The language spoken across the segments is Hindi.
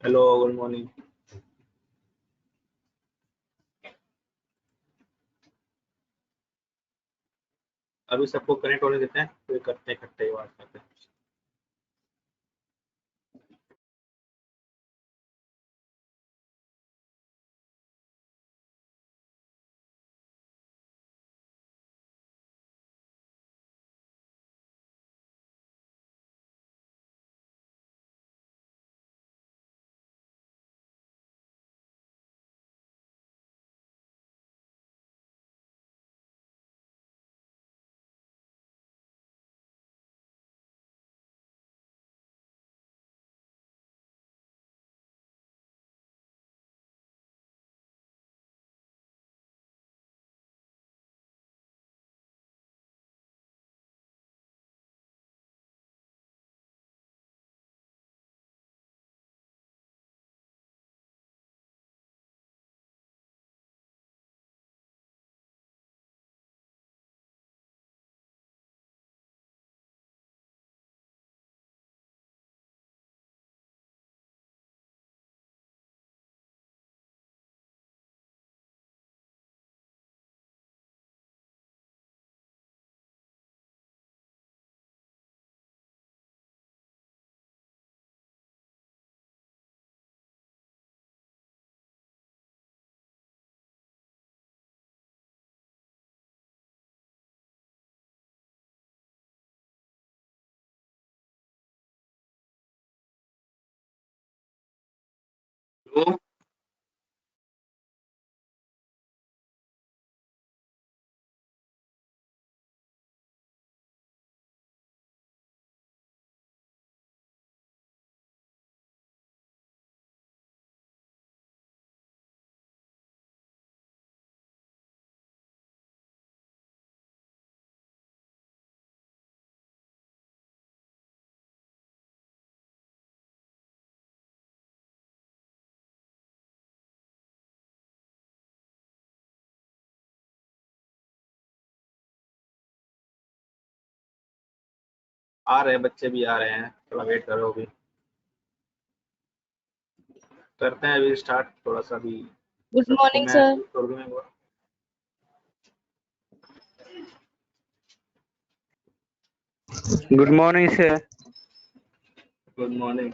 Hello, good morning. अभी सबको कनेक्ट होने देते हैं, फिर करते हैं इकट्ठे ही बात करते हैं। तो आ रहे हैं, बच्चे भी आ रहे हैं, थोड़ा वेट करो। अभी करते हैं, अभी स्टार्ट थोड़ा सा भी। गुड सबको मॉर्निंग मैं सर। कर दूँ एक बार। Good morning sir. Good morning.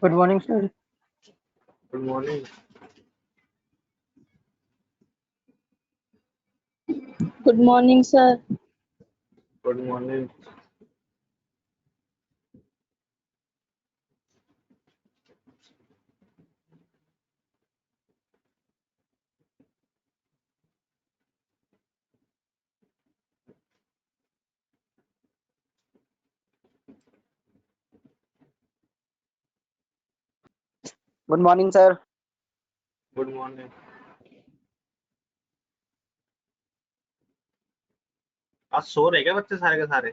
Good morning sir. Good morning. Good morning sir. Good morning. Good morning sir. Good morning. आज सो रहे क्या बच्चे सारे के सारे?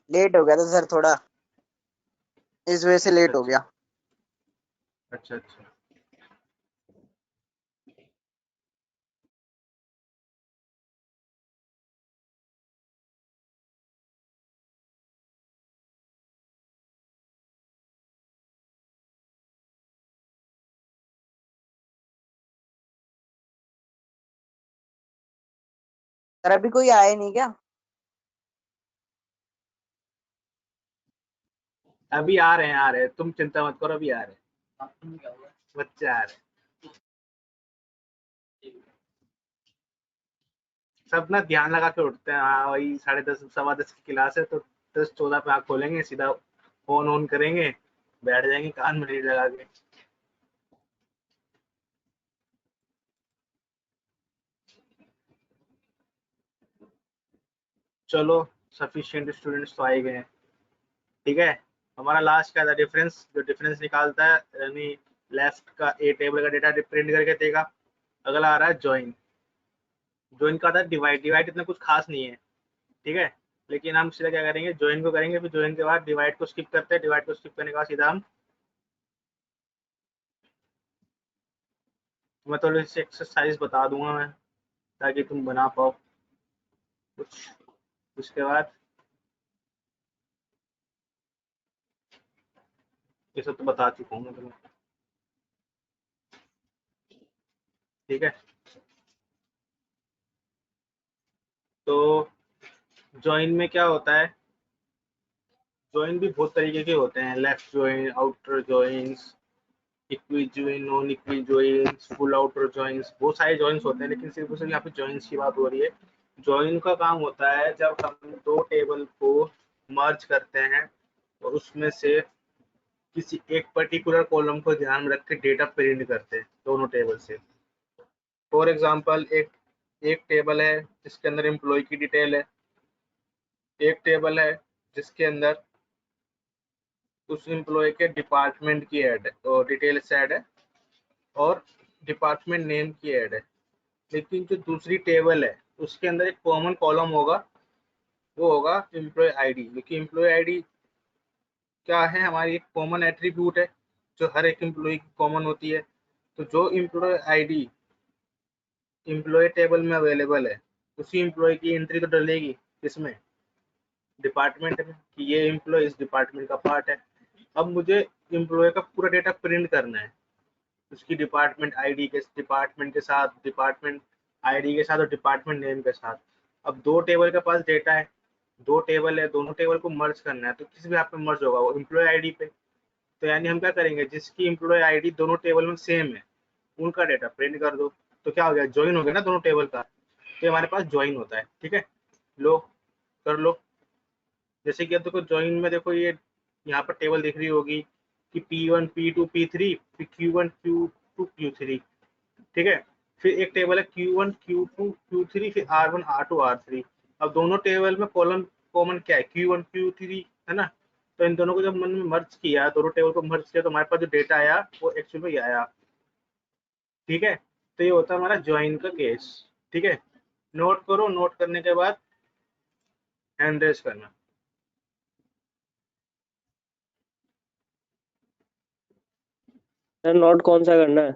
लेट हो गया था सर, थोड़ा इस वजह से लेट हो अच्छा गया। अच्छा अच्छा। सर अभी कोई आया नहीं क्या? अभी आ रहे हैं, आ रहे हैं, तुम चिंता मत करो, अभी आ रहे हैं, बच्चे आ रहे हैं। सब ना ध्यान लगा के उठते हैं। हाँ, वही 10:30 10:15 की क्लास है, तो 10:14 पे आँख खोलेंगे, सीधा फोन ऑन करेंगे, बैठ जाएंगे कान में लीड लगा के। चलो, सफिशिएंट स्टूडेंट्स तो आ गए हैं। ठीक है, हमारा लास्ट का था डिफरेंस, जो डिफरेंस निकालता है, यानी लेफ्ट का ए टेबल का डेटा प्रिंट करके देगा। अगला आ रहा है ज्वाइन। ज्वाइन का आता है डिवाइड। डिवाइड इतना कुछ खास नहीं है, ठीक है, लेकिन हम सीधा क्या करेंगे, ज्वाइन को करेंगे, फिर ज्वाइन के बाद डिवाइड को स्किप करते हैं। डिवाइड को स्किप करने के बाद सीधा हम, मैं थोड़ी सी एक्सरसाइज बता दूंगा मैं, ताकि तुम बना पाओ कुछ। उसके बाद ये सब तो बता चुका हूँ मैं तुम्हें, ठीक है। तो ज्वाइन में क्या होता है, ज्वाइन भी बहुत तरीके के होते हैं, left join, outer joins, equi join, non equi joins, full outer joins, बहुत सारे ज्वाइंस होते हैं, लेकिन सिर्फ यहाँ पे ज्वाइंस की बात हो रही है। ज्वाइन का काम होता है जब हम दो टेबल को मर्ज करते हैं और उसमें से किसी एक पर्टिकुलर कॉलम को ध्यान में रख के डेटा प्रिंट करते हैं दोनों टेबल से। फॉर एग्जांपल एक टेबल है जिसके अंदर एम्प्लॉय की डिटेल है, एक टेबल है जिसके अंदर उस एम्प्लॉय के डिपार्टमेंट की ऐड है और डिटेल्स ऐड है और डिपार्टमेंट नेम की ऐड है। लेकिन जो दूसरी टेबल है उसके अंदर एक कॉमन कॉलम होगा, वो होगा एम्प्लॉय आईडी, क्योंकि एम्प्लॉय आईडी क्या है, हमारी एक कॉमन एट्रीब्यूट है जो हर एक एम्प्लॉय की कॉमन होती है। तो जो एम्प्लॉय आईडी एम्प्लॉय टेबल में अवेलेबल है उसी एम्प्लॉय की एंट्री तो डलेगी इसमें, डिपार्टमेंट में, कि ये एम्प्लॉय इस डिपार्टमेंट का पार्ट है। अब मुझे एम्प्लॉय का पूरा डेटा प्रिंट करना है, उसकी डिपार्टमेंट आईडी के, डिपार्टमेंट के साथ, डिपार्टमेंट आईडी के साथ और डिपार्टमेंट नेम के साथ। अब दो टेबल के पास डेटा है, दो टेबल है, दोनों टेबल को मर्ज करना है, तो किस भी आप पे मर्ज होगा, वो एम्प्लॉय आईडी पे। तो यानी हम क्या करेंगे, जिसकी एम्प्लॉय आईडी दोनों टेबल में सेम है उनका डेटा प्रिंट कर दो। तो क्या हो गया, ज्वाइन हो गया ना दोनों टेबल का, तो हमारे पास ज्वाइन होता है, ठीक है। लो, कर लो। जैसे कि अब देखो ज्वाइन में, देखो ये यहाँ पर टेबल दिख रही होगी कि P1 P2 P3, फिर Q1 Q2 Q3, ठीक है। फिर एक टेबल है Q1 Q2 Q3, फिर R1 R2 R3। अब दोनों टेबल में कॉलम कॉमन क्या है, Q1 Q3 है ना। तो इन दोनों को जब मैंने मर्ज किया, दोनों टेबल को मर्ज किया, तो हमारे पास जो डेटा आया वो एक्चुअल में ये आया, ठीक है। तो ये होता है हमारा ज्वाइन का केस, ठीक है। नोट करो, नोट करने के बाद हैंड रेज करना। सर नोट कौन सा करना है?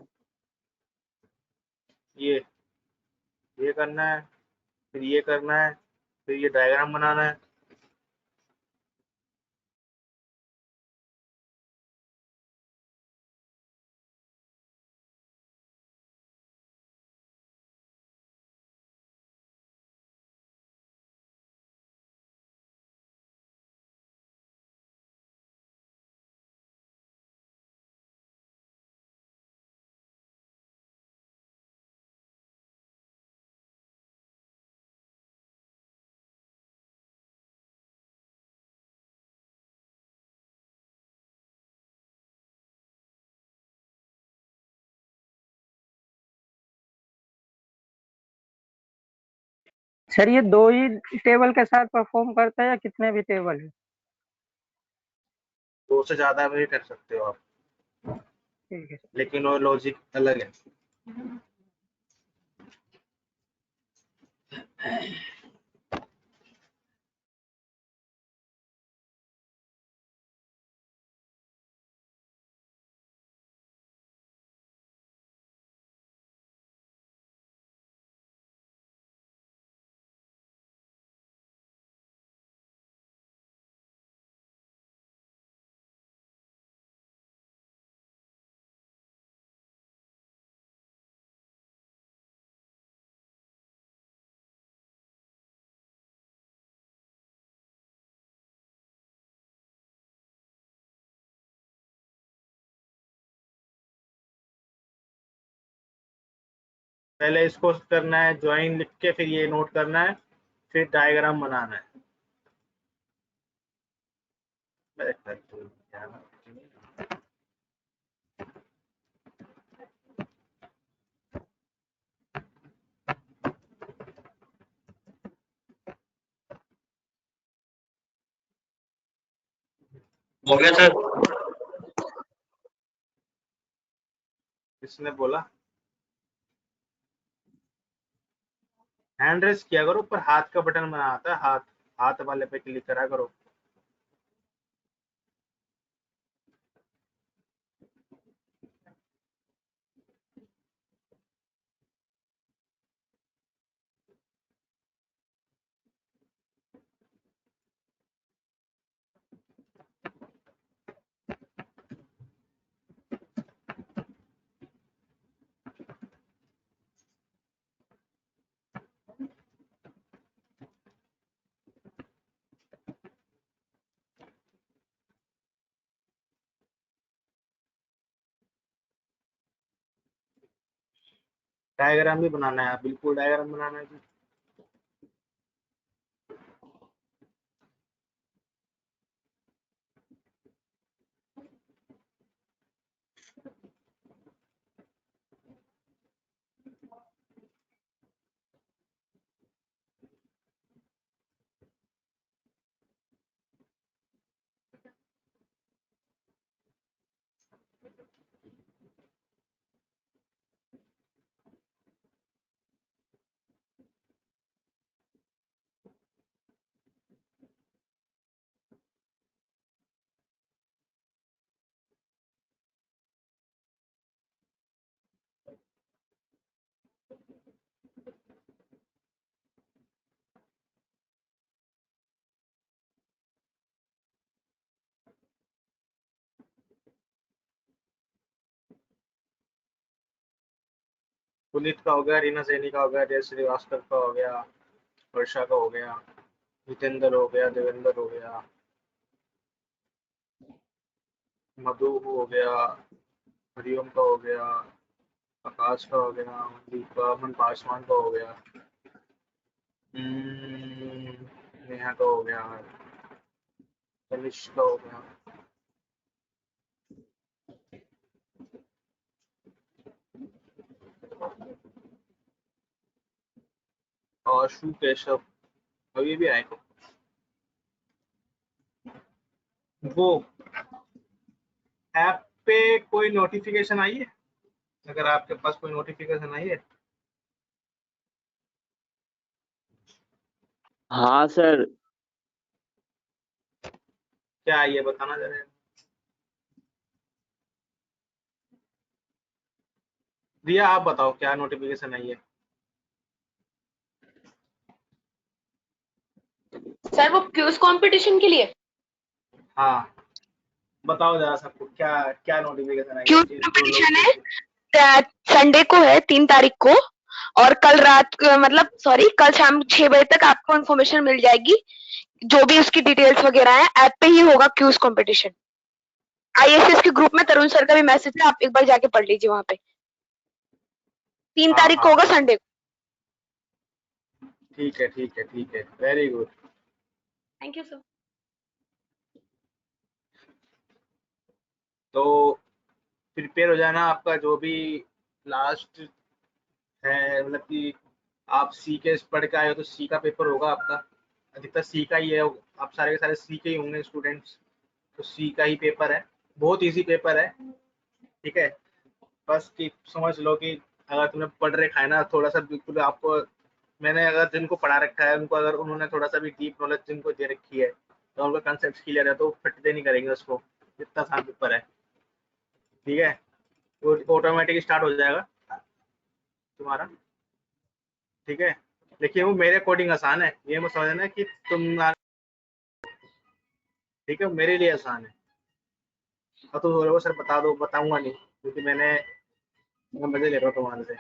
ये करना है, फिर ये करना है, फिर ये डायग्राम बनाना है। सर ये दो ही टेबल के साथ परफॉर्म करता है या कितने भी टेबल है? दो से ज्यादा भी कर सकते हो आप, ठीक है। लेकिन वो लॉजिक अलग है। पहले इसको करना है ज्वाइन लिख के, फिर ये नोट करना है, फिर डायग्राम बनाना है। हो गया सर। किसने बोला? हैंड रेस किया करो, पर हाथ का बटन बना आता है, हाथ हाथ वाले पे क्लिक करा करो। डायग्राम भी बनाना है, बिल्कुल डायग्राम बनाना है जी। पुनीत का हो गया, रीना सैनी का हो गया, जय श्रीवास्तव का हो गया, वर्षा का हो गया, जितेंद्र हो गया, देवेंद्र हो गया, मधु हो गया, हरिओम का हो गया, आकाश का हो गया, मनदीप का, अमन पासवान का हो गया, नेहा का हो गया, तनिष्क का हो गया, आशु केशव अभी भी आए। वो ऐप पे कोई नोटिफिकेशन आई है? अगर आपके पास कोई नोटिफिकेशन आई है? हाँ सर। क्या आई है बताना जरा। रिया आप बताओ क्या नोटिफिकेशन आई है? सर वो क्यूज कंपटीशन के लिए हाँ बताओ जरा सबको क्या क्या नोटिफिकेशन आई है क्यूज जो लोग कंपटीशन है। संडे को है 3 तारीख को, और कल रात को मतलब सॉरी कल शाम 6 बजे तक आपको इन्फॉर्मेशन मिल जाएगी। जो भी उसकी डिटेल्स वगैरह है ऐप पे ही होगा क्यूज कंपटीशन। आईएसएस के ग्रुप में तरुण सर का भी मैसेज है, आप एक बार जाके पढ़ लीजिए वहां पे। 3 हाँ तारीख को हाँ होगा हाँ संडे को। ठीक है ठीक है ठीक है, very good. Thank you sir. तो प्रिपेयर हो जाना, आपका जो भी लास्ट है, मतलब कि आप सी के पढ़ के आए हो तो सी का पेपर होगा आपका, अधिकतर सी का ही है, आप सारे के सारे सी के ही होंगे स्टूडेंट्स, तो सी का ही पेपर है, बहुत इजी पेपर है। ठीक है, बस कि समझ लो कि अगर तुमने पढ़ रखा है ना थोड़ा सा, बिल्कुल आपको मैंने अगर जिनको पढ़ा रखा है उनको, अगर उन्होंने थोड़ा सा भी डीप नॉलेज जिनको दे रखी है तो उनका कंसेप्ट क्लियर है तो फटते नहीं करेंगे उसको, इतना आसान पेपर है। ठीक है, वो ऑटोमेटिक स्टार्ट हो जाएगा तुम्हारा। ठीक है, देखिए वो मेरे अकॉर्डिंग आसान है, ये मत समझना कि तुम, ठीक है मेरे लिए आसान है। और तो वो सर बता दो, बताऊंगा नहीं क्योंकि मैं मजे ले रहा हूँ तुम्हारे से।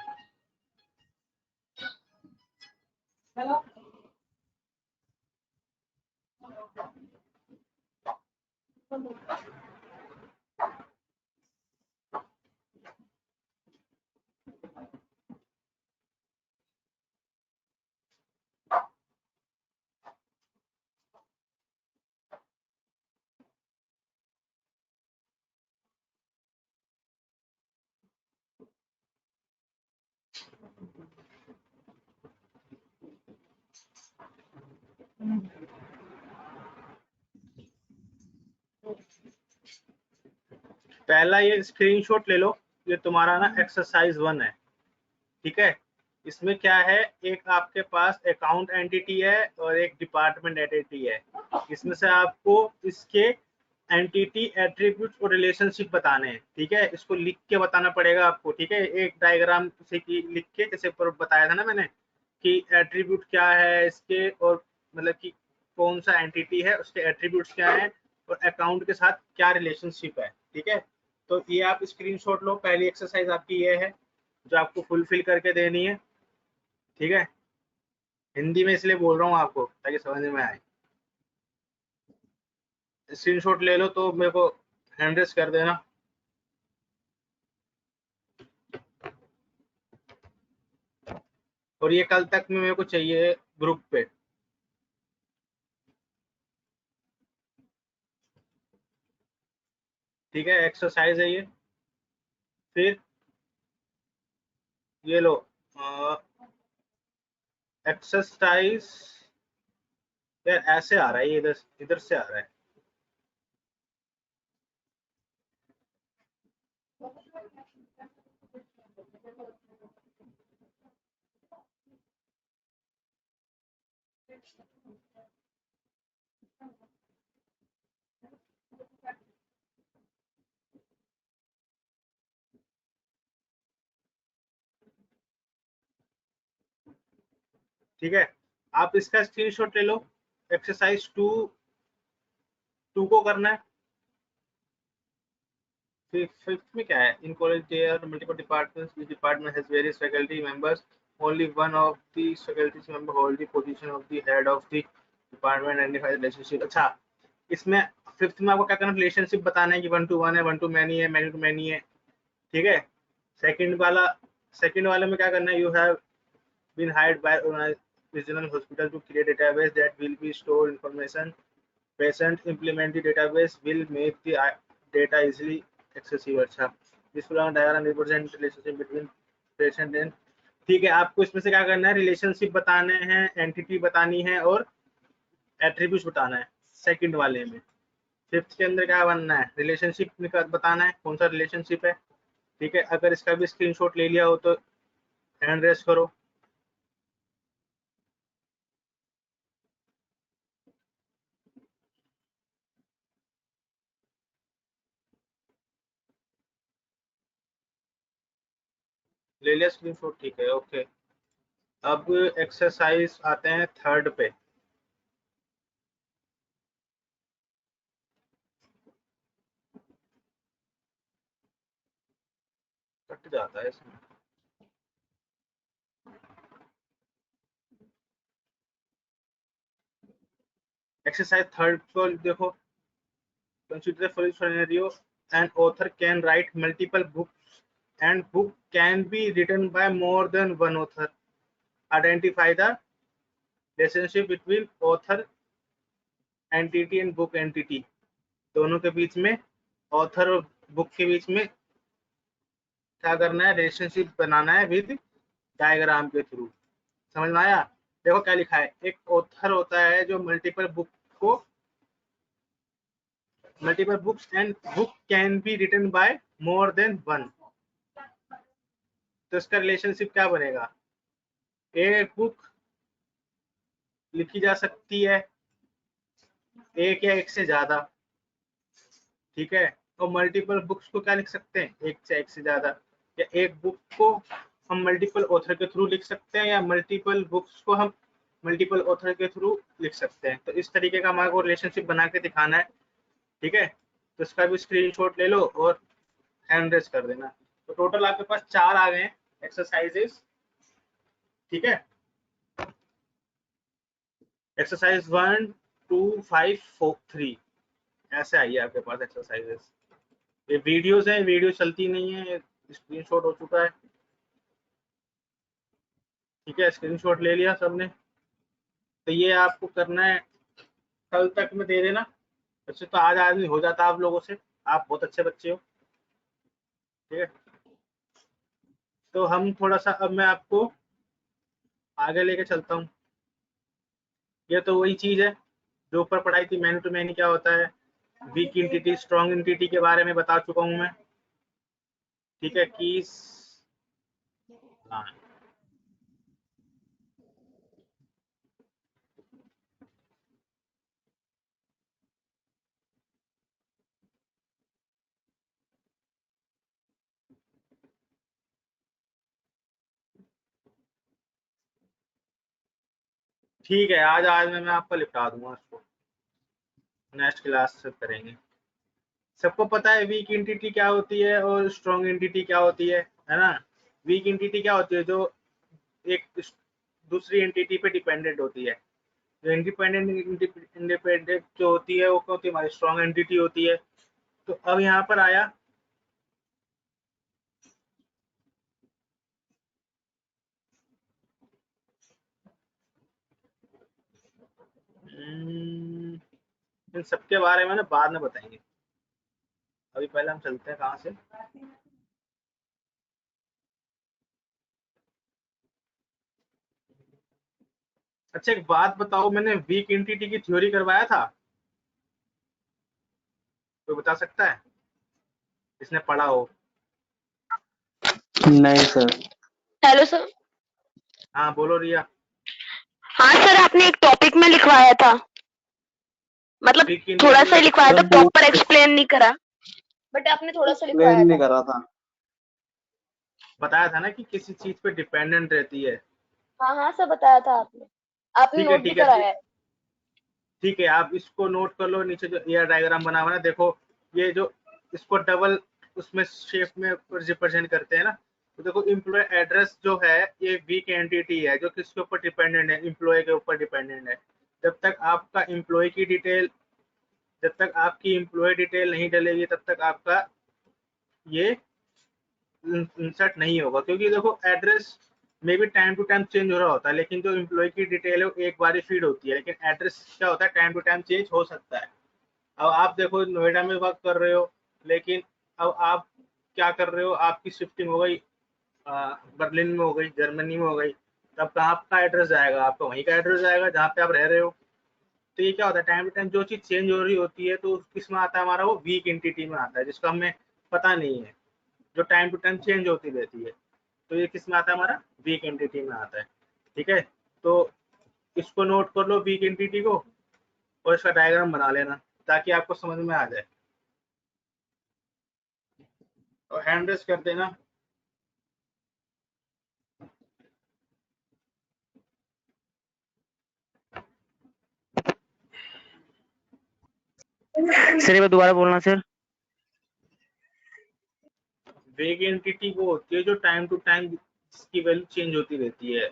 पहला ये स्क्रीनशॉट ले लो, ये तुम्हारा ना एक्सरसाइज 1 है, ठीक है। इसमें क्या है, एक आपके पास अकाउंट एंटिटी है और एक डिपार्टमेंट एंटिटी है। इसमें से आपको इसके एंटिटी, एट्रीब्यूट्स और रिलेशनशिप बताने हैं, ठीक है। इसको लिख के बताना पड़ेगा आपको, ठीक है। एक डायग्राम से की लिख के, जैसे ऊपर बताया था ना मैंने कि एट्रीब्यूट क्या है इसके, और मतलब कि कौन सा एंटिटी है, उसके एट्रीब्यूट्स क्या है और अकाउंट के साथ क्या रिलेशनशिप है, ठीक है। तो ये आप स्क्रीनशॉट लो। पहली एक्सरसाइज आपकी ये है जो आपको फुलफिल करके देनी है, ठीक है। हिंदी में इसलिए बोल रहा हूँ आपको ताकि समझ में आए। स्क्रीनशॉट ले लो तो मेरे को हैंड रेस कर देना। और ये कल तक में मेरे को चाहिए ग्रुप पे, ठीक है। एक्सरसाइज है ये। फिर ये लो एक्सरसाइज, यार ऐसे आ रहा है ये, इधर इधर से आ रहा है। ठीक है, आप इसका स्क्रीनशॉट ले लो। एक्सरसाइज 2 को करना है। फिफ्थ में क्या है, in college there are multiple departments, each department has various faculty members, only one of the faculty member hold the position of the head of the department, identify relationship. अच्छा, इसमें फिफ्थ में आपको क्या करना, रिलेशनशिप बताना है कि 1 to 1 है, 1 to many है, many to many है, ठीक है। सेकंड वाले में क्या करना है, you have been hired by regional hospital to create database that will be store information patient, implement the database will make the data easily accessible। अच्छा, this program diagram represent relationship between patient and, ठीक है। आपको इसमें से क्या करना है, रिलेशनशिप बताने हैं, एंटिटी बतानी है और एट्रीब्यूट्स बताना है सेकंड वाले में। फिफ्थ के अंदर क्या बनना है, रिलेशनशिप बताना है, कौन सा रिलेशनशिप है, ठीक है। अगर इसका भी स्क्रीनशॉट ले लिया हो तो हैंड रेस करो। ले लिया स्क्रीनशॉट, ठीक है, ओके। अब एक्सरसाइज आते हैं 3rd पे। कट जाता है इसमें। एक्सरसाइज 3rd को देखो। Consider the following scenario, an author can write multiple books and book can be written by more than one author, identify the relationship between author entity and book entity. दोनों के बीच में, ऑथर और बुक के बीच में क्या करना है, रिलेशनशिप बनाना है विद डायग्राम के थ्रू। समझ में आया? देखो क्या लिखा है, एक ऑथर होता है जो multiple books and book can be written by more than one. तो इसका रिलेशनशिप क्या बनेगा, एक बुक लिखी जा सकती है एक या एक से ज्यादा, ठीक है। और मल्टीपल बुक्स को क्या लिख सकते हैं, एक से ज्यादा, या एक बुक को हम मल्टीपल ऑथर के थ्रू लिख सकते हैं या मल्टीपल बुक्स को हम मल्टीपल ऑथर के थ्रू लिख सकते हैं। तो इस तरीके का हमारे को रिलेशनशिप बना के दिखाना है, ठीक है। तो इसका भी स्क्रीनशॉट ले लो और हैंड रेस कर देना। तो टोटल आपके पास 4 आ गए एक्सरसाइजेस, ठीक है। एक्सरसाइज 1 2 5 4 3 ऐसे आइए आपके पास एक्सरसाइजेस। ये वीडियोस हैं, वीडियो चलती नहीं है, स्क्रीनशॉट हो चुका है, ठीक है। स्क्रीनशॉट ले लिया सबने। तो ये आपको करना है, कल तक में दे देना। वैसे तो आज आदमी हो जाता आप लोगों से, आप बहुत अच्छे बच्चे हो, ठीक है। तो हम थोड़ा सा, अब मैं आपको आगे लेके चलता हूँ। ये तो वही चीज है जो ऊपर पढ़ाई थी, मैनी टू मैनी क्या होता है, वीक एंटिटी, स्ट्रॉन्ग एंटिटी के बारे में बता चुका हूँ मैं, ठीक है, कीज। हाँ, ठीक है, आज आज मैं आपको लिखा दूंगा उसको, नेक्स्ट क्लास से करेंगे। सबको पता है वीक एंटिटी क्या होती है और स्ट्रॉन्ग एंटिटी क्या होती है ना। वीक एंटिटी क्या होती है, जो एक दूसरी एंटिटी पे डिपेंडेंट होती है। जो इंडिपेंडेंट जो होती है वो क्या होती है, हमारी स्ट्रॉन्ग एंटिटी होती है। तो अब यहाँ पर आया इन सबके बारे में ना बाद में बताएंगे, अभी पहले हम चलते हैं कहाँ से। अच्छा, एक बात बताओ, मैंने वीक एंटिटी की थ्योरी करवाया था, कोई बता सकता है जिसने पढ़ा हो? नहीं सर। Hello sir. हाँ बोलो रिया। हाँ सर, आपने एक टॉपिक में लिखवाया था, मतलब वीक थोड़ा सा ही एंटिटी लिखवाया था, सर प्रॉपर एक्सप्लेन नहीं करा, बट आपने थोड़ा सा लिखवाया एक्सप्लेन नहीं था। करा था। बताया था ना कि किसी चीज पे डिपेंडेंट रहती है। हाँ हाँ सर, बताया था आपने, आपने ठीक है, नोट भी ठीक है, कराया है। ठीक है, आप इसको नोट कर लो। नीचे जो एयर डायग्राम बना हुआ है ना, देखो ये जो इसको डबल उसमें शेप में रिप्रेजेंट करते हैं ना, तो देखो एम्प्लॉय एड्रेस जो है ये वीक एंटिटी है, जो किसके ऊपर डिपेंडेंट है, एम्प्लॉय के ऊपर डिपेंडेंट है। जब तक आपका एम्प्लॉय की डिटेल, जब तक आपकी एम्प्लॉय डिटेल नहीं डलेगी तब तक आपका ये इंसर्ट नहीं होगा, क्योंकि देखो एड्रेस में भी टाइम टू टाइम चेंज हो रहा होता है, लेकिन जो एम्प्लॉय की डिटेल है वो एक बार ही फीड होती है, लेकिन एड्रेस क्या होता है, टाइम टू टाइम चेंज हो सकता है। अब आप देखो नोएडा में वर्क कर रहे हो, लेकिन अब आप क्या कर रहे हो, आपकी शिफ्टिंग हो गई बर्लिन में, हो गई जर्मनी में, हो गई, तब कहाँ आपका एड्रेस जाएगा, आपका वहीं का एड्रेस जाएगा जहाँ पे आप रह रहे हो। तो ये क्या होता है, टाइम टू टाइम जो चीज़ चेंज हो रही होती है तो किस में आता है हमारा, वो वीक एंटिटी में आता है, जिसको हमें पता नहीं है, जो टाइम टू टाइम चेंज होती रहती है। तो ये किस में आता है, हमारा वीक एंटिटी में आता है। ठीक है, तो इसको नोट कर लो वीक एंटिटी को, और इसका डायग्राम बना लेना ताकि आपको समझ में आ जाए, और हैंड रेस कर देना। सर एक बार दोबारा बोलना सर। वीक एंटिटी वो होती है जो टाइम टू टाइम जिसकी वैल्यू चेंज होती रहती है,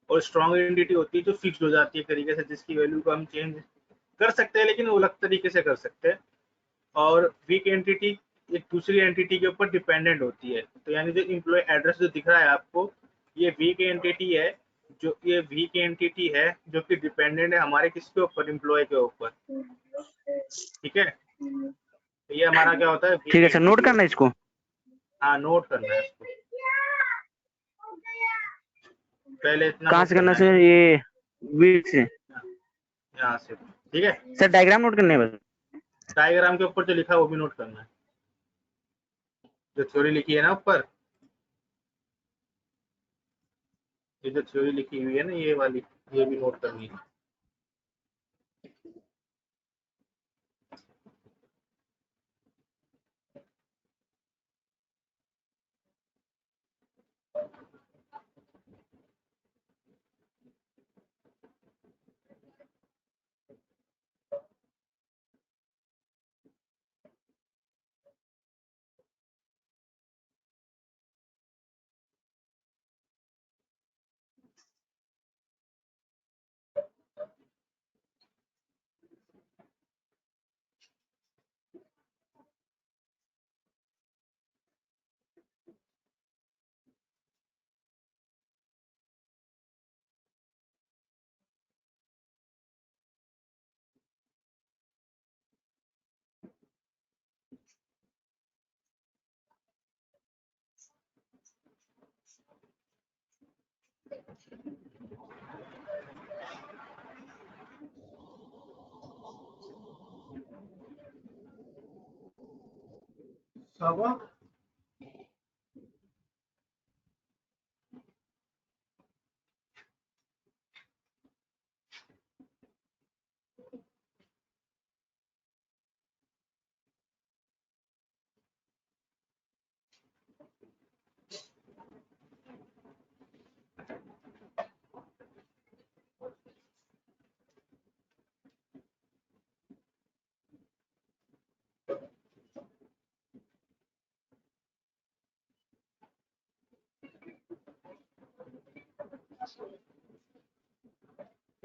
और स्ट्रॉन्ग एंटिटी होती है जो फिक्स हो जाती है तरीके से, जिसकी वैल्यू को हम चेंज कर सकते हैं लेकिन वो अलग तरीके से कर सकते हैं। और वीक एंटिटी एक दूसरी एंटिटी के ऊपर डिपेंडेंट होती है। तो यानी जो एम्प्लॉय एड्रेस जो दिख रहा है आपको, ये वीक एंटिटी है, जो ये वीक एंटिटी है जो कि डिपेंडेंट है हमारे किसके ऊपर, एम्प्लॉय के ऊपर। ठीक है, तो ये हमारा क्या होता है, वीक ठीक है सर, नोट एंटिटी करना होता है है। इसको। हाँ, नोट करना है इसको, पहले इतना कहाँ नोट से करना करना है है, सर, ये वीक से? यहाँ से। ठीक है, सर डायग्राम नोट करने है बस? डायग्राम के ऊपर जो लिखा है वो भी नोट करना है, जो थ्योरी लिखी है ना ऊपर, ये जो थ्योरी लिखी हुई है ना ये वाली, ये भी नोट करनी है।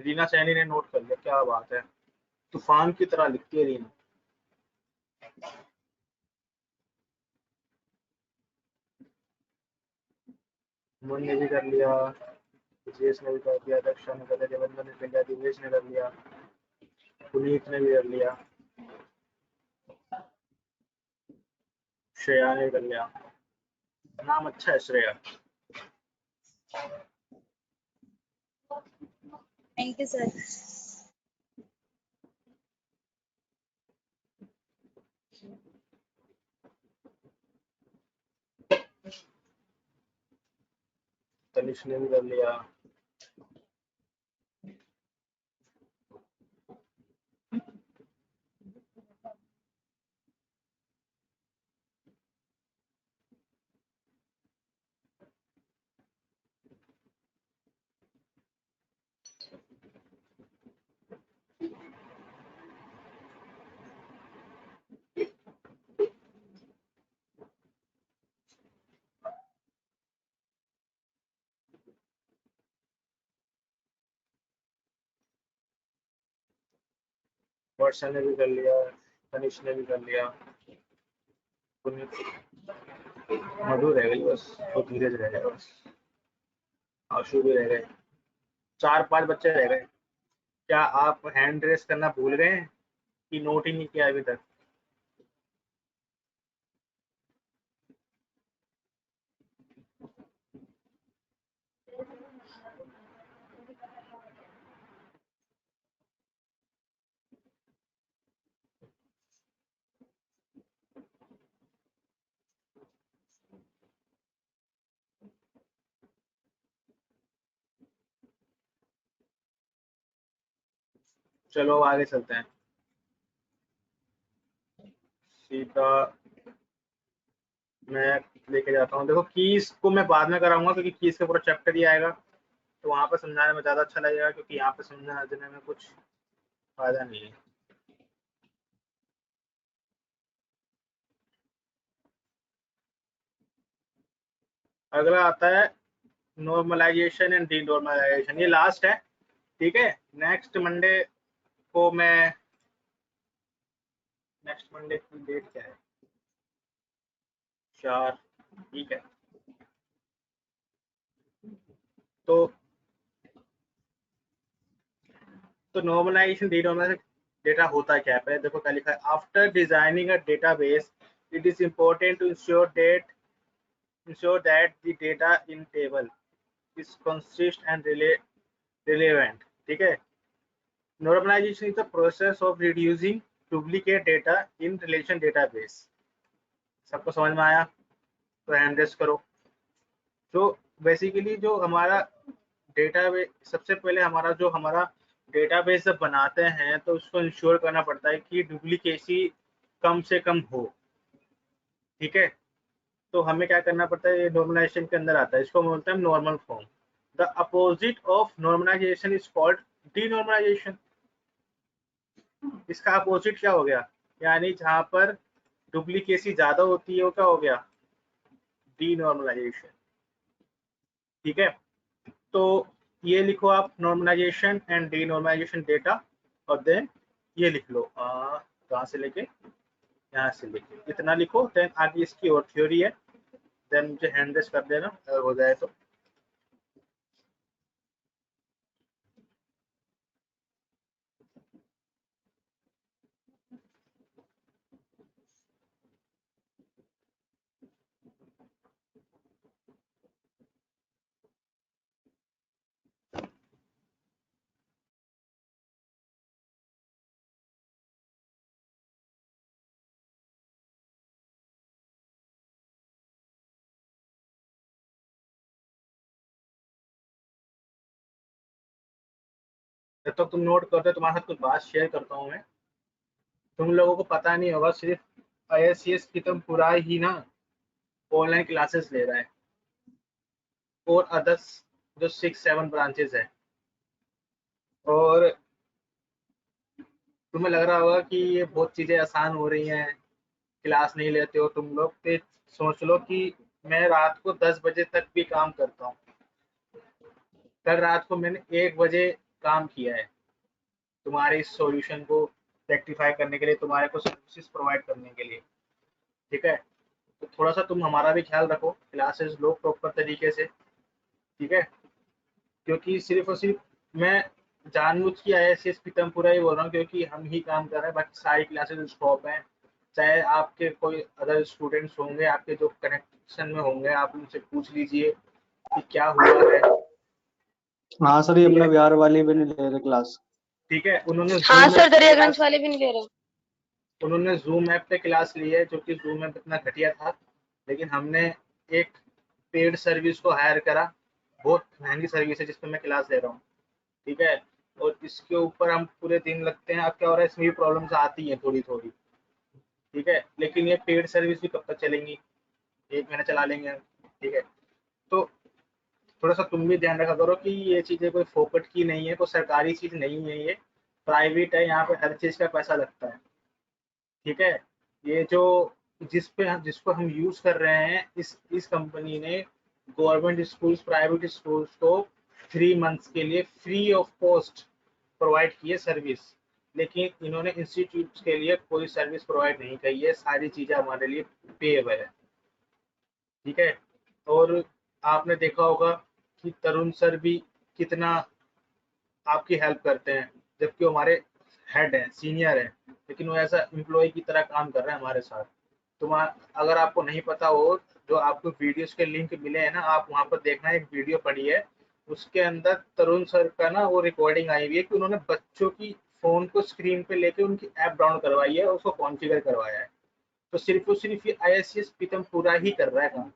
रीना सैनी ने नोट कर लिया, क्या बात है, तूफान की तरह लिखती है रीना। मन ने भी कर लिया, विजेश ने भी कर लिया, दक्षा ने कर लिया, देवेंद्र ने कर लिया, दिवेश ने कर लिया, पुनीत ने भी कर लिया, श्रेया ने कर लिया। नाम अच्छा है Shreya. Thank you sir. Tanish ने भी कर लिया। वर्षा ने भी कर लिया, तनिष ने भी कर लिया, पुनीत, मधु रह गई बस, तो धीरज रह गए बस, आशु भी रह गए, 4-5 बच्चे रह गए। क्या आप हैंड रेस करना भूल गए हैं कि नोट ही नहीं किया अभी तक? चलो आगे चलते हैं। सीधा मैं लेके जाता हूँ। देखो कीज को मैं बाद में कराऊंगा क्योंकि कीज का पूरा चैप्टर ही आएगा, तो वहां पर समझाने में ज्यादा अच्छा लगेगा, क्योंकि यहाँ पे समझाने में कुछ फायदा नहीं है। अगला आता है नॉर्मलाइजेशन एंड डीनॉर्मलाइजेशन, ये लास्ट है, ठीक है। नेक्स्ट मंडे को मैं, नेक्स्ट मंडे की डेट क्या है? 4, ठीक है। तो नॉर्मलाइजेशन डीनॉर्मलाइजेशन डेटा होता क्या है? पहले देखो क्या लिखा है। After designing a database it is important to ensure that the data in table is consistent and relevant, ठीक है। Normalization is the process of reducing duplicate data in relation database। सबको समझ में आया? तो हैंड रेस करो। तो बेसिकली जो हमारा डेटाबेस, सबसे पहले हमारा डेटाबेस जब बनाते हैं तो उसको इंश्योर करना पड़ता है कि डुप्लीकेसी कम से कम हो, ठीक है। तो हमें क्या करना पड़ता है, ये नॉर्मलाइजेशन के अंदर आता है, इसको बोलते हैं normal form. The opposite of normalisation is called denormalisation. इसका अपोजिट क्या हो गया, यानी जहां पर डुप्लीकेसी ज्यादा होती है वो क्या हो गया, डीनॉर्मलाइजेशन, ठीक है। तो ये लिखो आप, नॉर्मलाइजेशन एंड डीनॉर्मलाइजेशन डेटा, और देन ये लिख लो, कहाँ से लेके, यहाँ से लेके इतना लिखो। देन आगे इसकी और थ्योरी है, देन मुझे हैंड रेस कर देना अगर हो जाए तो। जब तक तुम नोट करते हो, तुम्हारे साथ कुछ बात शेयर करता हूँ मैं। तुम लोगों को पता नहीं होगा, सिर्फ ISCS की तुम पूरा ही ना ऑनलाइन क्लासेस ले रहा है, और अदर्स जो 6-7 ब्रांचेस है। और तुम्हें लग रहा होगा कि ये बहुत चीज़ें आसान हो रही हैं, क्लास नहीं लेते हो तुम लोग। तो सोच लो कि मैं रात को 10 बजे तक भी काम करता हूँ। कल रात को मैंने 1 बजे काम किया है तुम्हारे इस सॉल्यूशन को रेक्टिफाई करने के लिए, तुम्हारे को सर्विसेज प्रोवाइड करने के लिए। ठीक है, तो थोड़ा सा तुम हमारा भी ख्याल रखो, क्लासेस लो प्रॉपर तरीके से। ठीक है, क्योंकि सिर्फ और सिर्फ मैं जानबूझ के ISCS पीतमपुरा ही बोल रहा हूँ, क्योंकि हम ही काम कर रहे हैं, बाकी सारी क्लासेस स्टॉप हैं। चाहे आपके कोई अदर स्टूडेंट्स होंगे, आपके जो कनेक्शन में होंगे, आप उनसे पूछ लीजिए कि क्या हुआ है। हाँ सर, ये अपना बिहार वाले भी नहीं ले रहे क्लास। ठीक है, उन्होंने हाँ Zoom सर, ऐप पे दरियागंज क्लास, वाले भी नहीं ले रहे। उन्होंने जूम ऐप पे क्लास ली है, जो कि जूम ऐप इतना घटिया था, लेकिन हमने एक पेड सर्विस को हायर करा, बहुत महंगी सर्विस है जिसपे मैं क्लास ले रहा हूँ। ठीक है, और इसके ऊपर हम पूरे दिन लगते हैं। अब क्या हो रहा है, इसमें भी प्रॉब्लम्स आती हैं थोड़ी थोड़ी। ठीक है, लेकिन ये पेड सर्विस भी कब तक चलेंगी, 1 महीना चला लेंगे। ठीक है, तो थोड़ा सा तुम भी ध्यान रखा करो कि ये चीज़ें कोई फोकट की नहीं है, कोई सरकारी चीज़ नहीं है, ये प्राइवेट है, यहाँ पे हर चीज़ का पैसा लगता है। ठीक है, ये जो जिसको हम यूज़ कर रहे हैं, इस कंपनी ने गवर्नमेंट स्कूल्स, प्राइवेट स्कूल्स को 3 मंथ्स के लिए फ्री ऑफ कॉस्ट प्रोवाइड की है सर्विस, लेकिन इन्होंने इंस्टीट्यूट्स के लिए कोई सर्विस प्रोवाइड नहीं की है। सारी चीज़ें हमारे लिए पेएबल है। ठीक है, और आपने देखा होगा कि तरुण सर भी कितना आपकी हेल्प करते हैं, जबकि वो हमारे हेड हैं, सीनियर हैं, लेकिन वो ऐसा एम्प्लॉय की तरह काम कर रहे हैं हमारे साथ। अगर आपको नहीं पता हो, जो आपको वीडियोस के लिंक मिले हैं ना, आप वहाँ पर देखना, एक वीडियो पड़ी है, उसके अंदर तरुण सर का ना वो रिकॉर्डिंग आई हुई है कि उन्होंने बच्चों की फ़ोन को स्क्रीन पे लेके उनकी ऐप डाउनलोड करवाई है और उसको कॉन्फ़िगर करवाया है। तो सिर्फ और सिर्फ ये ISCS पीतमपुरा ही कर रहा है काम।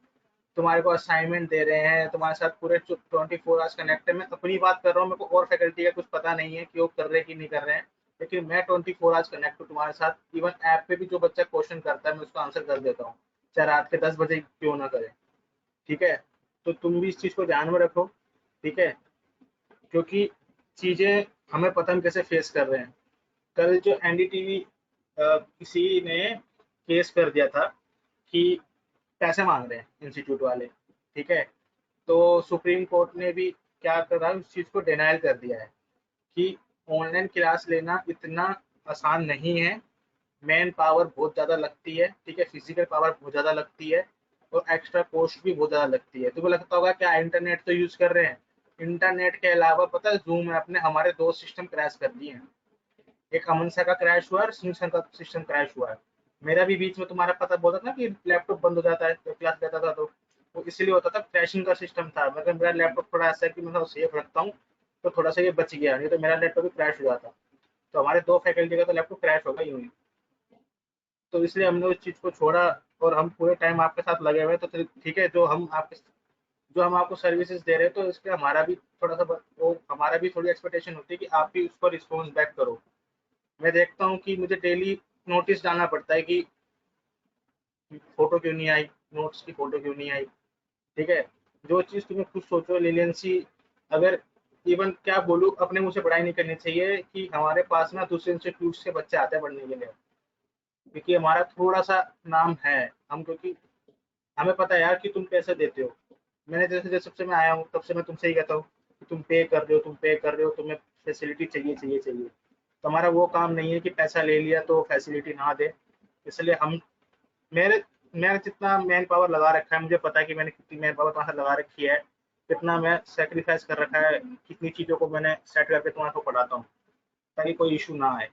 तुम्हारे को असाइनमेंट दे रहे हैं, तुम्हारे साथ पूरे 24 आवर्स कनेक्ट है। मैं अपनी बात कर रहा हूँ, मेरे को और फैकल्टी का कुछ पता नहीं है कि वो कर रहे हैं कि नहीं कर रहे हैं, लेकिन मैं 24 आवर्स कनेक्ट हूँ तुम्हारे साथ। इवन ऐप पे भी जो बच्चा क्वेश्चन करता है, मैं उसका आंसर कर देता हूँ, चाहे रात के 10 बजे क्यों ना करे। ठीक है, तो तुम भी इस चीज़ को ध्यान में रखो। ठीक है, क्योंकि चीज़ें हमें पता हम कैसे फेस कर रहे हैं। कल जो NDTV किसी ने केस कर दिया था कि पैसे मांग रहे हैं इंस्टीट्यूट वाले। ठीक है, तो सुप्रीम कोर्ट ने भी क्या करा, उस चीज़ को डिनाइल कर दिया है कि ऑनलाइन क्लास लेना इतना आसान नहीं है, मैन पावर बहुत ज़्यादा लगती है। ठीक है, फिजिकल पावर बहुत ज़्यादा लगती है, और एक्स्ट्रा कॉस्ट भी बहुत ज़्यादा लगती है। तुम्हें लगता होगा क्या इंटरनेट तो यूज़ कर रहे हैं, इंटरनेट के अलावा पता है जूम ऐप ने हमारे 2 सिस्टम क्रैश कर दिए हैं। एक अमन सर का क्रैश हुआ है और सिंह सर का सिस्टम क्रैश हुआ है। मेरा भी बीच में तुम्हारा पता बोला था ना कि लैपटॉप बंद हो जाता है तो क्लास लेता था, तो वो इसलिए होता था, क्रैशिंग का सिस्टम था। मगर मेरा लैपटॉप थोड़ा ऐसा है कि मैं थोड़ा सेफ रखता हूँ, तो थोड़ा सा ये बच गया, नहीं तो मेरा लैपटॉप भी क्रैश हो जाता। तो हमारे 2 फैकल्टी का तो लैपटॉप क्रैश होगा यूँ ही। तो इसलिए हमने उस चीज़ को छोड़ा, और हम पूरे टाइम आपके साथ लगे हुए हैं। तो ठीक है, जो हम आपको सर्विसेज दे रहे हैं, तो इसके हमारा भी थोड़ा सा वो हमारा भी थोड़ी एक्सपेक्टेशन होती है कि आप भी उसको रिस्पॉन्स बैक करो। मैं देखता हूँ कि मुझे डेली नोटिस डालना पड़ता है कि फोटो क्यों नहीं आई, नोट्स की फोटो क्यों नहीं आई। ठीक है, जो चीज़ तुम्हें खुद सोचो, लीनियंसी, अगर इवन क्या बोलूँ, अपने मुँह से पढ़ाई नहीं करनी चाहिए कि हमारे पास ना दूसरे इंस्टीट्यूट से बच्चे आते हैं पढ़ने के लिए, क्योंकि हमारा थोड़ा सा नाम है। हम क्योंकि हमें पता है यार कि तुम पैसे देते हो। मैंने जैसे जैसे से मैं आया हूँ, तब से मैं तुमसे ही कहता हूँ कि तुम पे कर रहे हो, तुम पे कर रहे हो, तुम्हें फैसिलिटी चाहिए चाहिए चाहिए। तो हमारा वो काम नहीं है कि पैसा ले लिया तो फैसिलिटी ना दे। इसलिए हम मेरे मैंने जितना मैन पावर लगा रखा है, मुझे पता है कि मैंने कितनी मैन पावर तुम्हारे साथ लगा रखी है, कितना मैं सेक्रीफाइस कर रखा है, कितनी चीज़ों को मैंने सेट करके तुम्हारे को पढ़ाता हूँ, ताकि कोई इशू ना आए।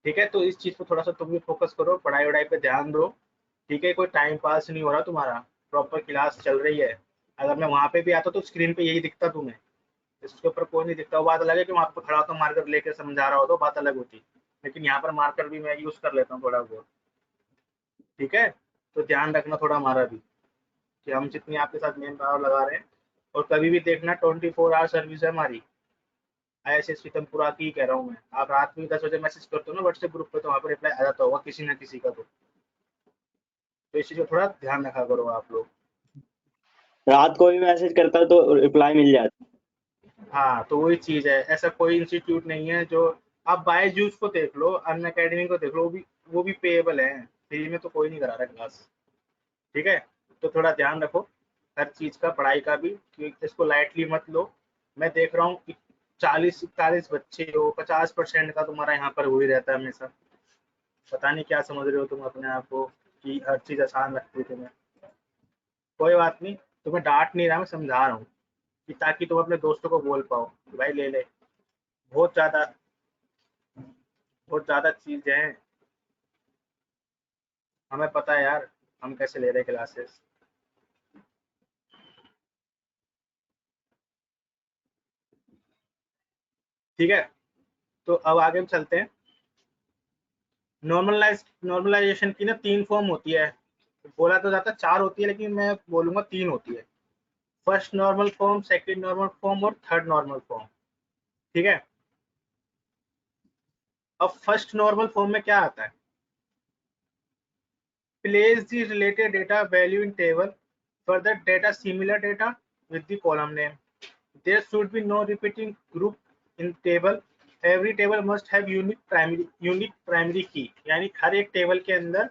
ठीक है, तो इस चीज़ को थोड़ा सा तुम भी फोकस करो, पढ़ाई वढ़ाई पे ध्यान दो। ठीक है, कोई टाइम पास नहीं हो रहा तुम्हारा, प्रॉपर क्लास चल रही है। अगर मैं वहाँ पे भी आता तो स्क्रीन पे यही दिखता तुम्हें, इसके ऊपर कोई नहीं दिखता। वो बात अलग है कि वहाँ पे खड़ा होता हूँ, मार्कर लेके समझा रहा हो तो बात अलग होती, लेकिन यहाँ पर मार्कर भी मैं यूज़ कर लेता हूँ थोड़ा बहुत। ठीक है, तो ध्यान रखना थोड़ा हमारा भी कि हम जितनी आपके साथ मेन पावर लगा रहे हैं। और कभी भी देखना 24 आवर सर्विस है हमारी, ISS पीतमपुरा की ही कह रहा हूँ मैं। आप रात में 10 बजे मैसेज करते हो ना व्हाट्सएप ग्रुप पे, तो वहाँ पर रिप्लाई आ जाता होगा किसी ना किसी का। तो इस चीज़ को थोड़ा ध्यान रखा करो आप लोग। रात को भी मैसेज करता तो रिप्लाई मिल जाता। हाँ, तो वही चीज़ है, ऐसा कोई इंस्टीट्यूट नहीं है जो, आप बायजूस को देख लो, अन अकेडमी को देख लो, वो भी पेएबल है, फ्री में तो कोई नहीं करा रहा क्लास। ठीक है, तो थोड़ा ध्यान रखो हर चीज़ का, पढ़ाई का भी, कि इसको लाइटली मत लो। मैं देख रहा हूँ 40-41 बच्चे हो, 50% का तुम्हारा यहाँ पर हो ही रहता है हमेशा। पता नहीं क्या समझ रहे हो तुम अपने आप को कि हर चीज आसान लगती है तुम्हें। कोई बात नहीं, तुम्हें डांट नहीं रहा, मैं समझा रहा हूँ कि ताकि तुम अपने दोस्तों को बोल पाओ कि भाई ले ले। बहुत ज्यादा चीजें हैं, हमें पता है यार हम कैसे ले रहे क्लासेस। ठीक है, तो अब आगे हम चलते हैं। नॉर्मलाइजेशन की ना 3 फॉर्म होती है, बोला तो जाता 4 होती है लेकिन मैं बोलूंगा 3 होती है। First normal form, second normal form और थर्ड नॉर्मल फॉर्म। ठीक है, अब फर्स्ट नॉर्मल फॉर्म में क्या आता है? Place the related data value in table. Further data similar data with the column name. There should be no repeating group in table. Every table must have unique primary key. यानी हर एक टेबल के अंदर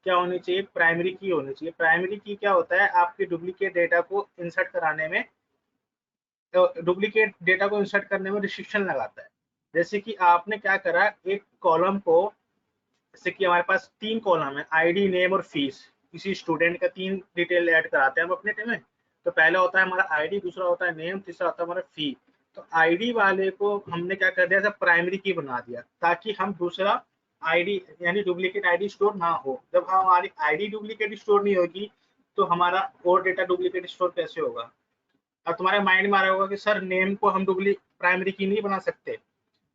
क्या होनी चाहिए? प्राइमरी की होनी चाहिए। प्राइमरी की क्या होता है? आपके डुप्लीकेट डेटा को इंसर्ट कराने में, डुप्लीकेट डेटा को इंसर्ट करने में रिस्ट्रिक्शन लगाता है। जैसे कि आपने क्या करा, एक कॉलम को, जैसे कि हमारे पास 3 कॉलम है, आईडी, नेम और फीस। किसी स्टूडेंट का 3 डिटेल ऐड कराते हैं हम अपने टेबल में। तो पहला होता है हमारा आईडी, दूसरा होता है नेम, तीसरा होता है हमारा फी। तो आईडी वाले को हमने क्या कर दिया, सब प्राइमरी की बना दिया ताकि हम दूसरा आईडी यानी डुप्लीकेट आईडी स्टोर ना हो। जब हमारी आईडी डुप्लीकेट स्टोर नहीं होगी तो हमारा और डेटा डुप्लीकेट स्टोर कैसे होगा? अब तुम्हारे माइंड में आ रहा होगा कि सर नेम को हम प्राइमरी की नहीं बना सकते।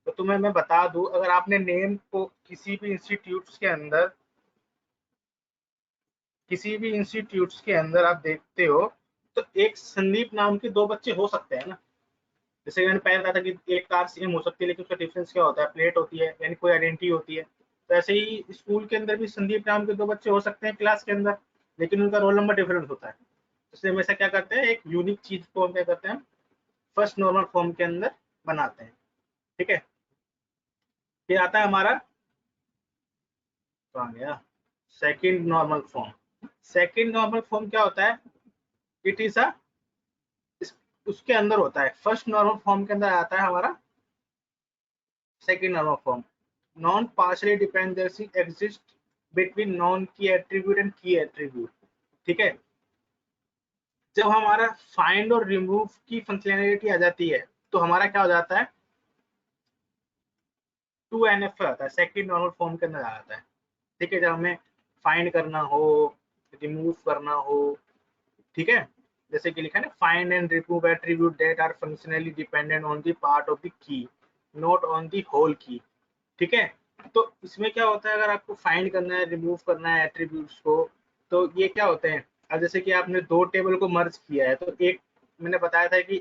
तो तुम्हें मैं बता दूं, अगर आपने नेम को किसी भी इंस्टीट्यूट्स के अंदर आप देखते हो तो एक संदीप नाम के 2 बच्चे हो सकते हैं ना। जैसे मैंने पहले बताया था कि एक कार सेम हो सकती है लेकिन उसका डिफरेंस क्या होता है? प्लेट होती है, यानी कोई आइडेंटिटी होती है। तो ऐसे ही स्कूल के अंदर भी संदीप नाम के 2 बच्चे हो सकते हैं क्लास के अंदर, लेकिन उनका रोल नंबर डिफरेंट होता है। इसलिए हमेशा क्या करते हैं, एक यूनिक चीज को हम क्या करते हैं, फर्स्ट नॉर्मल फॉर्म के अंदर बनाते हैं। ठीक है, फिर आता है हमारा second normal form. Second normal form क्या होता है? इट इज उसके अंदर होता है, फर्स्ट नॉर्मल फॉर्म के अंदर आता है हमारा second normal form. Non partially dependency exist between non key attribute and की एट्रीब्यूट। ठीक है, जब हमारा फाइंड और रिमूव की फंक्शनैलिटी आ जाती है तो हमारा क्या हो जाता है, 2NF आता है, सेकंड नॉर्मल फॉर्म के अंदर आ जाता है। ठीक है, जब हमें फाइंड करना हो, रिमूव करना हो, ठीक है, जैसे कि लिखा है ना, find and remove attribute that are functionally dependent on the part of the key, not on the whole key. ठीक है, तो इसमें क्या होता है, अगर आपको फाइंड करना है, रिमूव करना है एट्रीब्यूट्स को, तो ये क्या होते हैं, अब जैसे कि आपने 2 टेबल को मर्ज किया है तो एक मैंने बताया था कि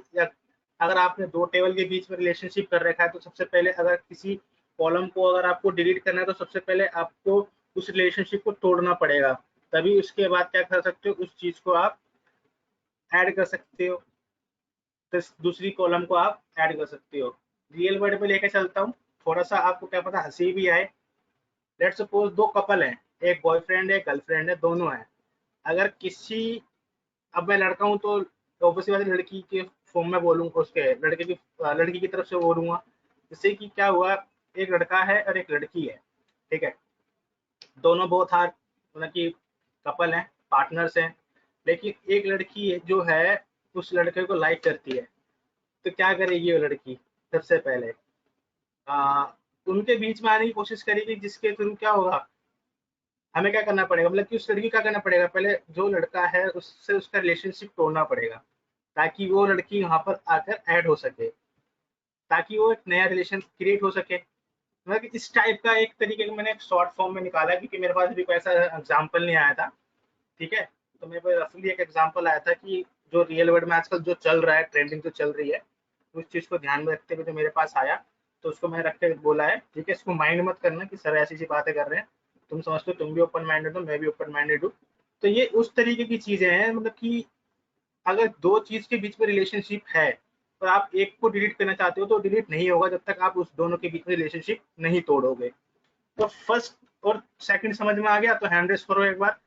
अगर आपने 2 टेबल के बीच में रिलेशनशिप कर रखा है तो सबसे पहले अगर किसी कॉलम को अगर आपको डिलीट करना है तो सबसे पहले आपको उस रिलेशनशिप को तोड़ना पड़ेगा, तभी उसके बाद क्या कर सकते हो, उस चीज को आप ऐड कर सकते हो, तो दूसरी कॉलम को आप ऐड कर सकते हो। रियल वर्ल्ड में लेके चलता हूँ, थोड़ा सा आपको क्या पता हंसी भी आए। लेट्स सपोज 2 कपल हैं, एक बॉयफ्रेंड है, गर्लफ्रेंड है, दोनों हैं। अगर किसी, अब मैं लड़का हूँ तो ऑब्वियसली बात है लड़की के फॉर्म में बोलूंगा, उसके लड़की की तरफ से बोलूंगा। जैसे कि क्या हुआ, एक लड़का है और एक लड़की है। ठीक है, दोनों बहुत हार मतलब कि कपल हैं, पार्टनर्स हैं, लेकिन एक लड़की जो है उस लड़के को लाइक करती है। तो क्या करेगी वो लड़की, सबसे पहले उनके बीच में आने की कोशिश करेगी, जिसके थ्रू क्या होगा, हमें क्या करना पड़ेगा, मतलब कि उस लड़की क्या करना पड़ेगा, पहले जो लड़का है उससे उसका रिलेशनशिप तोड़ना पड़ेगा ताकि वो लड़की वहां पर आकर ऐड हो सके, ताकि वो एक नया रिलेशन क्रिएट हो सके। मतलब कि इस टाइप का एक तरीके का मैंने एक शॉर्ट फॉर्म में निकाला, क्योंकि मेरे पास भी कोई ऐसा एग्जाम्पल नहीं आया था। ठीक है, तो मेरे पास रफली एक एग्जाम्पल आया था कि जो रियल वर्ल्ड में आजकल जो चल रहा है, ट्रेंडिंग जो चल रही है, उस चीज को ध्यान में रखते हुए जो मेरे पास आया तो उसको मैंने रख के बोला है। ठीक है, इसको माइंड मत करना कि सर ऐसी बातें कर रहे हैं, तुम समझते हो तुम भी ओपन माइंडेड हो, मैं भी ओपन माइंडेड हूँ। तो ये उस तरीके की चीजें हैं, मतलब कि अगर 2 चीज के बीच में रिलेशनशिप है और आप एक को डिलीट करना चाहते हो तो डिलीट नहीं होगा जब तक आप उस दोनों के बीच में रिलेशनशिप नहीं तोड़ोगे। तो फर्स्ट और सेकंड समझ में आ गया, तो हैंड रेस करो एक बार।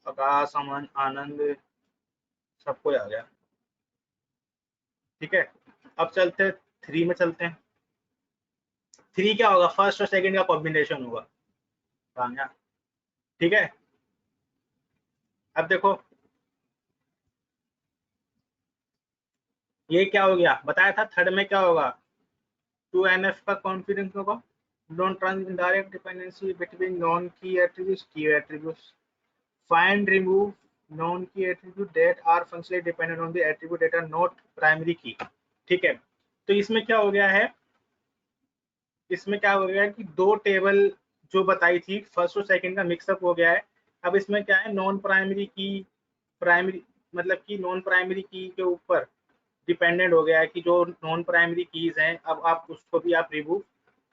आकाश, अमन, आनंद, सबको आ गया। ठीक है, अब चलते हैं 3 में चलते हैं। 3 क्या होगा, फर्स्ट और सेकंड का कॉम्बिनेशन होगा। कहाँ? ठीक है, अब देखो ये क्या हो गया, बताया था थर्ड में क्या होगा, 2NF का कॉन्फिडेंस होगा, non trans indirect dependency between non key attributes, key attributes, find remove non key attribute that are functionally dependent on the attribute that are not primary key. ठीक है, तो इसमें क्या हो गया है, इसमें क्या हो गया कि 2 टेबल जो बताई थी फर्स्ट और सेकंड का मिक्सअप हो गया है। अब इसमें क्या है, नॉन प्राइमरी की प्राइमरी मतलब कि नॉन प्राइमरी की के ऊपर डिपेंडेंट हो गया है कि जो नॉन प्राइमरी कीज हैं अब आप उसको भी आप रिमूव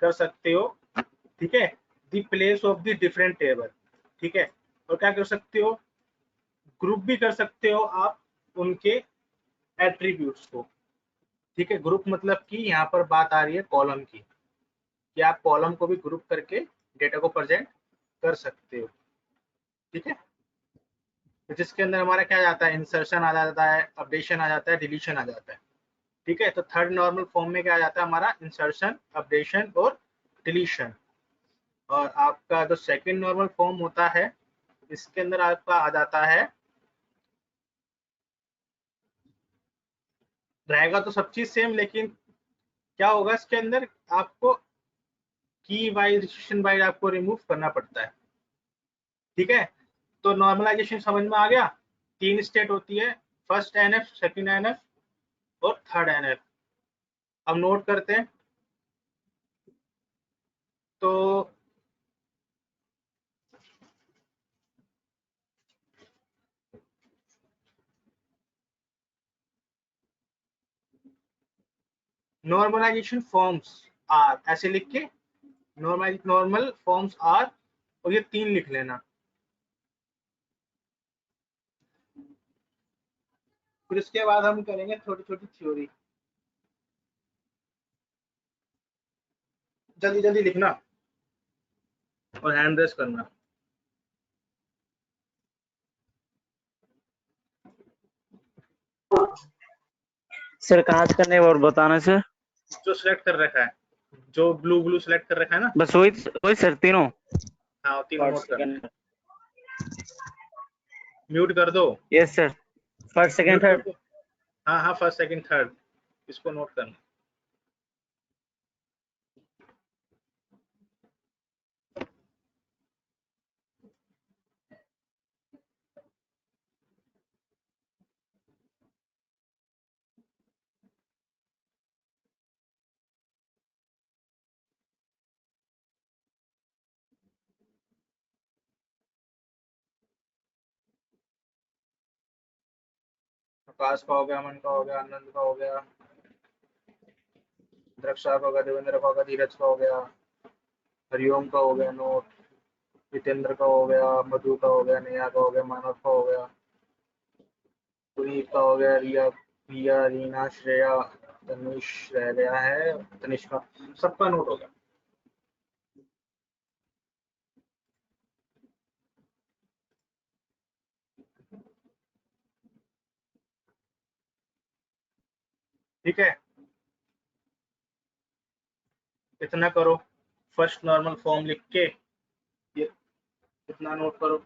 कर सकते हो। ठीक है, the place of the different table. ठीक है, और क्या कर सकते हो, ग्रुप भी कर सकते हो आप उनके एट्रीब्यूट्स को। ठीक है, ग्रुप मतलब कि यहाँ पर बात आ रही है कॉलम की, कि आप कॉलम को भी ग्रुप करके डेटा को प्रेजेंट कर सकते हो। ठीक है, तो जिसके अंदर हमारा क्या जाता है, इंसर्शन आ जाता है, अपडेशन आ जाता है, डिलीशन आ जाता है। ठीक है, तो थर्ड नॉर्मल फॉर्म में क्या आ जाता है हमारा, इंसर्शन, अपडेशन और डिलीशन। और आपका जो सेकंड नॉर्मल फॉर्म होता है इसके अंदर आपका आ जाता है, रहेगा तो सब चीज सेम, लेकिन क्या होगा इसके अंदर, आपको की वाइज रिस्ट्रिक्शन वाइज आपको रिमूव करना पड़ता है। ठीक है, तो नॉर्मलाइजेशन समझ में आ गया। 3 स्टेट होती है, फर्स्ट NF, सेकंड NF और थर्ड NF। अब नोट करते हैं, तो नॉर्मलाइजेशन फॉर्म्स आर, ऐसे लिख के नॉर्मल फॉर्म्स आर, और ये 3 लिख लेना। फिर इसके बाद हम करेंगे छोटी छोटी थ्योरी, जल्दी जल्दी लिखना और हैंड रेस करना। सर कहाँ से करने और बताना सर। जो सिलेक्ट कर रखा है, जो ब्लू ब्लू सिलेक्ट कर रखा है ना, बस वही वही सर तीनों। हाँ तीनों नोट करना। म्यूट कर दो, yes sir, first second mute कर थर्ड। दो। हाँ हाँ, फर्स्ट सेकंड थर्ड, इसको नोट करना। आकाश का हो गया, अमन का हो गया, आनंद का हो गया, दृक्षा का हो गया, देवेंद्र का हो गया, धीरज का हो गया, हरिओम का हो गया नोट, जितेंद्र का हो गया, मधु का हो गया, नेहा का हो गया, मानव का हो गया, पुनीत का हो गया, रिया रिया, रीना, श्रेया, तनिष रह गया है, तनिष्का, सबका नोट हो गया। ठीक है, इतना करो, फर्स्ट नॉर्मल फॉर्म लिख के ये इतना नोट करो।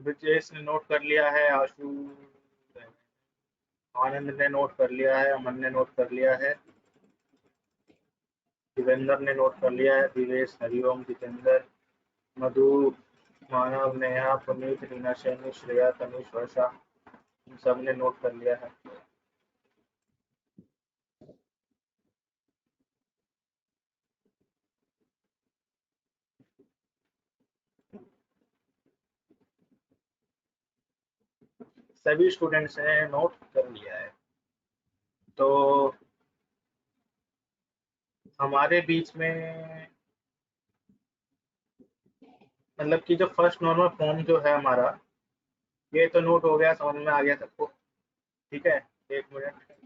ब्रिजेश ने नोट कर लिया है, आशु आनंद ने नोट कर लिया है, अमन ने नोट कर लिया है, दिवेंद्र ने नोट कर लिया है, दिवेश, हरिओम, जितेंद्र, मधु, मानव, नेहा, पुनीत, रीना, सैनी, श्रेया, तनुष, वर्षा, इन सब ने नोट कर लिया है। सभी स्टूडेंट्स ने नोट कर लिया है। तो हमारे बीच में मतलब कि जो फर्स्ट नॉर्मल फॉर्म जो है हमारा, ये तो नोट हो गया, समझ में आ गया सबको। ठीक है, एक मिनट।